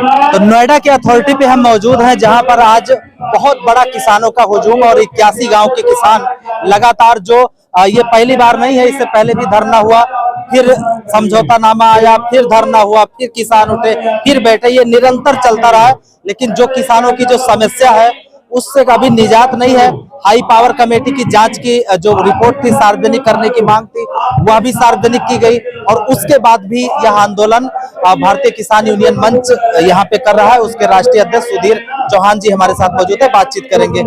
तो नोएडा के अथॉरिटी पे हम मौजूद हैं, जहां पर आज बहुत बड़ा किसानों का हुजूम और 81 गांव के किसान लगातार जो ये पहली बार नहीं है, इससे पहले भी धरना हुआ, फिर समझौतानामा आया, फिर धरना हुआ, फिर किसान उठे, फिर बैठे, ये निरंतर चलता रहा है। लेकिन जो किसानों की जो समस्या है उससे कभी निजात नहीं है। हाई पावर कमेटी की जांच की जो रिपोर्ट थी, सार्वजनिक करने की मांग थी, वह भी सार्वजनिक की गई और उसके बाद भी यह आंदोलन भारतीय किसान यूनियन मंच यहां पे कर रहा है। उसके राष्ट्रीय अध्यक्ष सुधीर चौहान जी हमारे साथ मौजूद है, बातचीत करेंगे।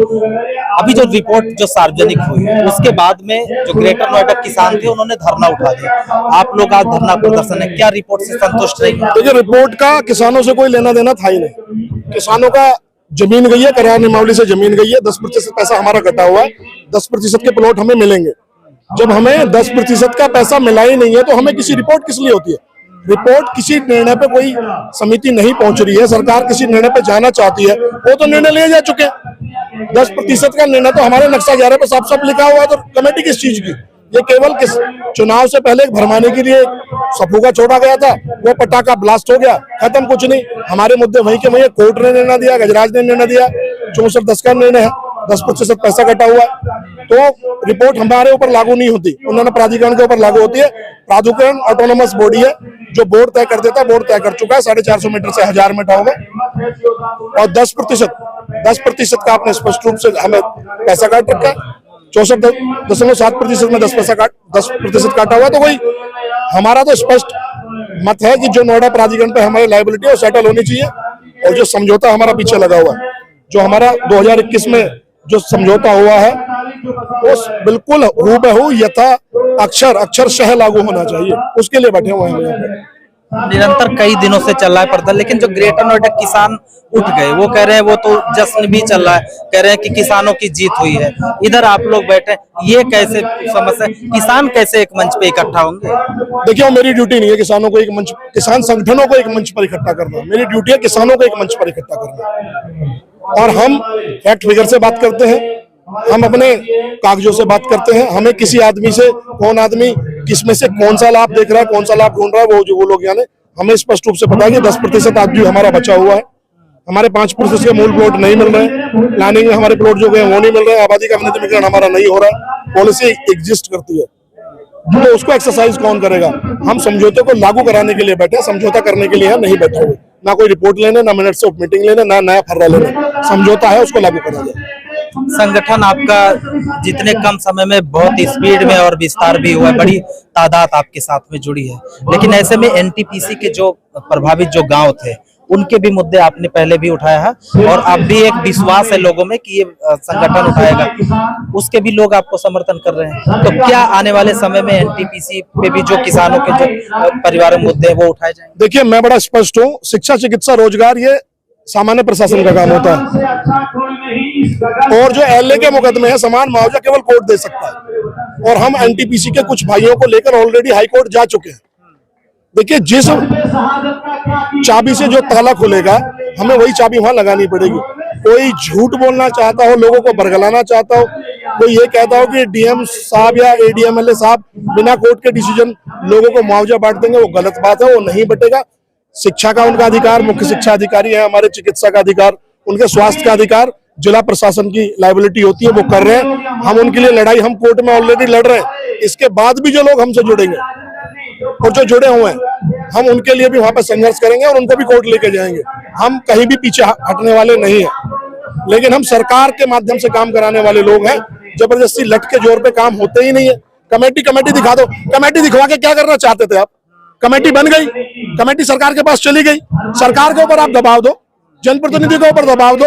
अभी जो रिपोर्ट जो सार्वजनिक हुई उसके बाद में जो ग्रेटर नोएडा किसान थे उन्होंने धरना उठा दिया, आप लोग आज धरना प्रदर्शन है, क्या रिपोर्ट से संतुष्ट नहीं? देखिए, रिपोर्ट का किसानों से कोई लेना देना था ही नहीं। किसानों का जमीन गई है, करार नियमावली से जमीन गई है, 10% पैसा हमारा कटा हुआ है, 10% के प्लॉट हमें मिलेंगे। जब हमें 10% का पैसा मिला ही नहीं है तो हमें किसी रिपोर्ट किस लिए होती है? रिपोर्ट किसी निर्णय पे कोई समिति नहीं पहुंच रही है, सरकार किसी निर्णय पे जाना चाहती है, वो तो निर्णय ले जा चुके हैं। 10% का निर्णय तो हमारे नक्शा 11 पे साफ साफ लिखा हुआ है, तो कमेटी किस चीज की? ये केवल किस चुनाव से पहले भरमाने के लिए सफूका छोड़ा गया था, वो पटाखा ब्लास्ट हो गया, खत्म, कुछ नहीं। हमारे मुद्दे वहीं के वहीं, कोर्ट ने निर्णय दिया, गजराज ने निर्णय दिया, 64-10 का निर्णय है, 10% पैसा कटा हुआ है, तो रिपोर्ट हमारे ऊपर लागू नहीं होती, उन्होंने प्राधिकरण के ऊपर लागू होती है। प्राधिकरण ऑटोनोमस बॉडी है, जो बोर्ड तय कर देता है, बोर्ड तय कर चुका है, 450 मीटर से 1000 मीटर होगा। और 10% का आपने स्पष्ट रूप से हमें पैसा काट रखा है, 64.7% में 10% काटा हुआ। तो कोई हमारा तो स्पष्ट मत है कि जो नोएडा प्राधिकरण पे हमारी लायबिलिटी है वो सेटल होनी चाहिए, और जो समझौता हमारा पीछे लगा हुआ है, जो हमारा 2021 में जो समझौता हुआ है वो बिल्कुल हूबहू यथा अक्षरशः लागू होना चाहिए, उसके लिए बैठे हुए हैं। निरंतर कई दिनों से चल रहा है प्रदर्शन, लेकिन जो ग्रेटर नोएडा किसान उठ गए, वो कह रहे हैं, वो तो जश्न भी चल रहा है, कह रहे हैं कि किसानों की जीत हुई है। इधर आप लोग बैठे, ये कैसे समस्या, किसान कैसे एक मंच पे इकट्ठा होंगे? देखिए, मेरी ड्यूटी नहीं है किसानों को एक मंच, किसान संगठनों को एक मंच पर इकट्ठा करना, मेरी ड्यूटी है किसानों को एक मंच पर इकट्ठा करना। और हम फैक्ट फिगर से बात करते हैं, हम अपने कागजों से बात करते हैं, हमें किसी आदमी से, कौन आदमी किसमें से कौन सा लाभ देख रहा है, कौन सा लाभ ढूंढ रहा है, वो लोग यानी हमें स्पष्ट रूप से पता है कि 10% आदमी हमारा बचा हुआ है। हमारे 5% के मूल प्लॉट नहीं मिल रहे हैं, प्लानिंग में हमारे प्लॉट जो गए वो नहीं मिल रहे हैं, आबादी का विनियमिकरण हमारा नहीं हो रहा है। पॉलिसी एग्जिस्ट करती है तो उसको एक्सरसाइज कौन करेगा? हम समझौते को लागू कराने के लिए बैठे, समझौता करने के लिए हम नहीं बैठे हुए, ना कोई रिपोर्ट लेने, ना मिनट्स ऑफ मीटिंग लेने, ना नया फर्रा लेने। समझौता है, उसको लागू करा जाए। संगठन आपका जितने कम समय में बहुत स्पीड में और विस्तार भी हुआ है, बड़ी तादाद आपके साथ में जुड़ी है, लेकिन ऐसे में एनटीपीसी के जो प्रभावित जो गांव थे उनके भी मुद्दे आपने पहले भी उठाया है, और अब भी एक विश्वास है लोगों में कि ये संगठन उठाएगा, उसके भी लोग आपको समर्थन कर रहे हैं। तो क्या आने वाले समय में एनटीपीसी पे भी जो किसानों के जो परिवार मुद्दे हैं वो उठाए जाएंगे? देखिए, मैं बड़ा स्पष्ट हूँ, शिक्षा, चिकित्सा, रोजगार ये सामान्य प्रशासन का काम होता है, और जो एलए के मुकदमे है, समान मुआवजा केवल कोर्ट दे सकता है, और हम एनटीपीसी के कुछ भाइयों को लेकर ऑलरेडी हाई कोर्ट जा चुके हैं। देखिए, जिस चाबी से जो ताला खुलेगा, हमें वही चाबी वहां लगानी पड़ेगी। कोई झूठ बोलना चाहता हो, लोगों को बरगलाना चाहता हो, कोई ये कहता हो कि डीएम साहब या एडीएमएलए साहब बिना कोर्ट के डिसीजन लोगों को मुआवजा बांट देंगे, वो गलत बात है, वो नहीं बटेगा। शिक्षा का उनका अधिकार, मुख्य शिक्षा अधिकारी है, हमारे चिकित्सा का अधिकार, उनके स्वास्थ्य का अधिकार जिला प्रशासन की लायबिलिटी होती है, वो कर रहे हैं। हम उनके लिए लड़ाई, हम कोर्ट में ऑलरेडी लड़ रहे हैं। इसके बाद भी जो लोग हमसे जुड़ेंगे और जो जुड़े हुए हैं, हम उनके लिए भी वहां पर संघर्ष करेंगे और उनको भी कोर्ट लेके जाएंगे। हम कहीं भी पीछे हटने वाले नहीं हैं, लेकिन हम सरकार के माध्यम से काम कराने वाले लोग हैं। जबरदस्ती लट के जोर पे काम होते ही नहीं है। कमेटी दिखा दो, कमेटी दिखवा के क्या करना चाहते थे आप? कमेटी बन गई, कमेटी सरकार के पास चली गई, सरकार के ऊपर आप दबाव दो, जनप्रतिनिधि के ऊपर दबाव दो,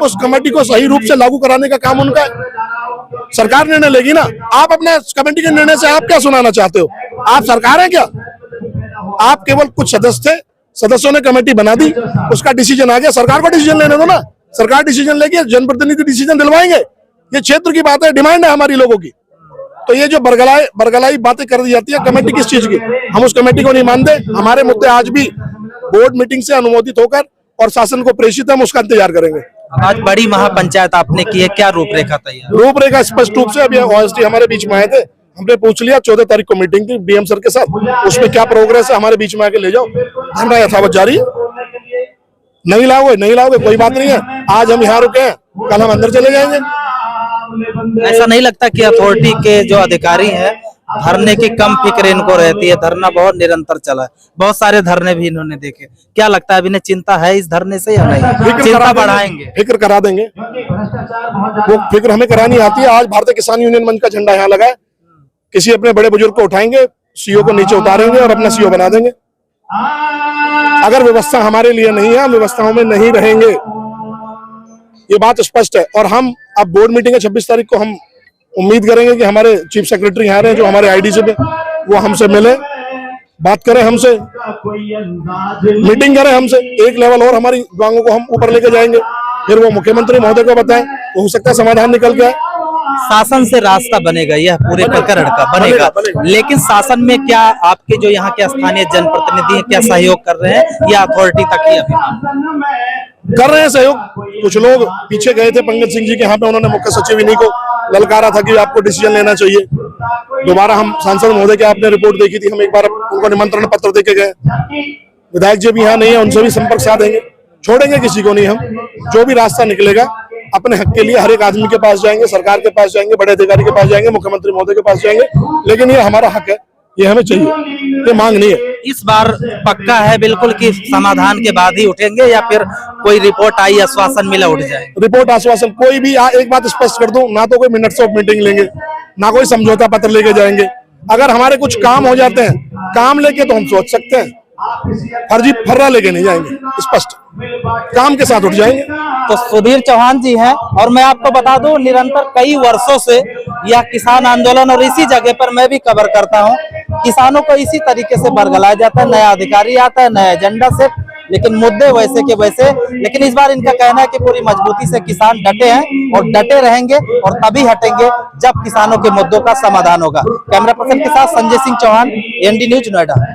उस कमेटी को सही रूप से लागू कराने का काम उनका है। सरकार निर्णय लेगी ना। आप अपने कमेटी के निर्णय से आप क्या सुनाना चाहते हो? आप सरकार है क्या? आप केवल कुछ सदस्य थे, सदस्यों ने कमेटी बना दी, उसका डिसीजन आ गया, सरकार को डिसीजन लेने दो ना। सरकार डिसीजन लेगी, जनप्रतिनिधि डिसीजन दिलवाएंगे। ये क्षेत्र की बात है, डिमांड है हमारी लोगों की। तो ये जो बरगलाई बातें कर दी जाती है, कमेटी किस चीज की? हम उस कमेटी को नहीं मानते। हमारे मुद्दे आज भी बोर्ड मीटिंग से अनुमोदित होकर और शासन को प्रेषित, हम उसका इंतजार करेंगे। आज बड़ी महापंचायत आपने की है, क्या रूपरेखा तैयार? रूपरेखा स्पष्ट रूप से, अभी ओएसडी हमारे बीच में आए थे, हमने पूछ लिया, 14 तारीख को मीटिंग थी डीएम सर के साथ, उसमें क्या प्रोग्रेस है हमारे बीच में आके ले जाओ। धरना यथावत जारी है। नहीं लाओगे कोई बात नहीं है, आज हम यहाँ रुके हैं, कल हम अंदर चले जाएंगे। ऐसा नहीं लगता कि अथॉरिटी के जो अधिकारी हैं धरने की कम फिक्र इनको रहती है? धरना बहुत निरंतर चला है, बहुत सारे धरने भी इन्होंने देखे। क्या लगता है अभी इन्हें चिंता है इस धरने से या नहीं? चिंता बढ़ाएंगे? फिक्र करा देंगे, वो फिक्र हमें करानी आती है। आज भारतीय किसान यूनियन मंच का झंडा यहाँ लगा है, किसी अपने बड़े बुजुर्ग को उठाएंगे, सीओ को नीचे उतारेंगे और अपना सीओ बना देंगे। अगर व्यवस्था हमारे लिए नहीं है, हम व्यवस्थाओं में नहीं रहेंगे, ये बात स्पष्ट है। और हम अब बोर्ड मीटिंग है 26 तारीख को, हम उम्मीद करेंगे कि हमारे चीफ सेक्रेटरी यहाँ रहे जो हमारे आईडीसी पे, वो हमसे मिले, बात करें हमसे, मीटिंग करें हमसे, एक लेवल और हमारी मांगों को हम ऊपर लेके जाएंगे, फिर वो मुख्यमंत्री महोदय को बताएं, तो हो सकता है समाधान निकल के आए। शासन से रास्ता बनेगा, यह पूरे प्रकरण का बनेगा। लेकिन शासन में क्या आपके जो यहाँ के स्थानीय जनप्रतिनिधि हैं क्या सहयोग कर रहे हैं या अथॉरिटी तक ही अभी कर रहे हैं सहयोग? कुछ लोग पीछे गए थे पंकज सिंह जी के यहाँ पे, उन्होंने मुख्य सचिव इन्हीं को ललकारा था कि आपको डिसीजन लेना चाहिए। दोबारा हम सांसद महोदय की आपने रिपोर्ट देखी थी, हम एक बार उनको निमंत्रण पत्र देके गए। विधायक जी भी यहाँ नहीं है, उनसे भी संपर्क साधेंगे, छोड़ेंगे किसी को नहीं हम। जो भी रास्ता निकलेगा अपने हक के लिए हर एक आदमी के पास जाएंगे, सरकार के पास जाएंगे, बड़े अधिकारी के पास जाएंगे, मुख्यमंत्री महोदय के पास जाएंगे, लेकिन ये हमारा हक है, ये हमें चाहिए, ये मांग नहीं है। इस बार पक्का है बिल्कुल कि समाधान के बाद ही उठेंगे या फिर कोई रिपोर्ट आई आश्वासन मिला उठ जाए? रिपोर्ट आश्वासन कोई भी एक बात स्पष्ट कर दूं, ना तो कोई मिनट्स ऑफ मीटिंग लेंगे, ना कोई समझौता पत्र लेके जाएंगे। अगर हमारे कुछ काम हो जाते हैं, काम लेके तो हम सोच सकते हैं, फर्जी फर्रा लेके नहीं जाएंगे, स्पष्ट काम के साथ उठ जाएंगे। तो सुधीर चौहान जी हैं, और मैं आपको बता दूं निरंतर कई वर्षों से यह किसान आंदोलन और इसी जगह पर मैं भी कवर करता हूं। किसानों को इसी तरीके से बरगलाया जाता है, नया अधिकारी आता है, नया एजेंडा से, लेकिन मुद्दे वैसे के वैसे। लेकिन इस बार इनका कहना है कि पूरी मजबूती से किसान डटे हैं और डटे रहेंगे और तभी हटेंगे जब किसानों के मुद्दों का समाधान होगा। कैमरा पर्सन के साथ संजय सिंह चौहान, एनडी न्यूज, नोएडा।